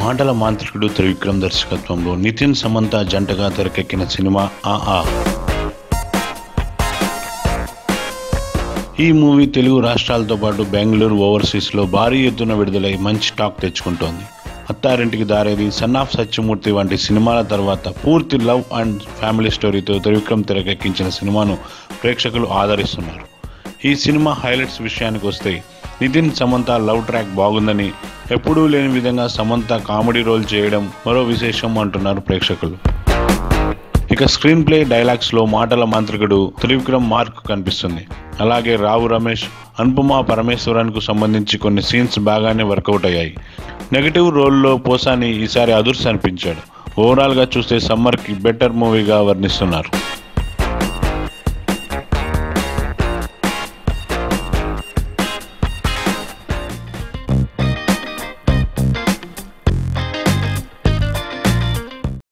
మాటల మాంత్రికుడు త్రివిక్రమ్ దర్శకత్వంలో నితిన్ సమంత జంటగా తెరకెక్కిన సినిమా ఆహా. ఈ మూవీ తెలుగు రాష్ట్రాలతో పాటు బెంగళూరు, ఓవర్సీస్లో భారీ ఎత్తున విడుదలై మంచి talk తెచ్చుకుంటోంది. Attarintiki Daredi, son of Satyamurthy వంటి సినిమాల తర్వాత పూర్తి లవ్ అండ్ ఫ్యామిలీ స్టోరీతో త్రివిక్రమ్ తెరకెక్కించిన సినిమాను ప్రేక్షకులు ఆదరిస్తున్నారు. ఈ సినిమా హైలైట్స్ విషయానికి వస్తే, నితిన్ సమంత లవ్ ట్రాక్ బాగుందని, ఎప్పుడూ లేని విధంగా సమంత కామెడీ రోల్ చేయడం మరో విశేషం అంటున్నారు ప్రేక్షకులు. ఇక స్క్రీన్ ప్లే, డైలాగ్స్లో మాటల మాంత్రికుడు త్రివిక్రమ్ మార్క్ కనిపిస్తుంది. అలాగే రావు రమేష్, అనుపమ పరమేశ్వరన్కు సంబంధించి కొన్ని సీన్స్ బాగానే వర్కౌట్ అయ్యాయి. నెగటివ్ రోల్లో పోసాని ఈసారి అదుర్స్ అనిపించాడు. ఓవరాల్గా చూస్తే సమ్మర్కి బెటర్ మూవీగా వర్ణిస్తున్నారు.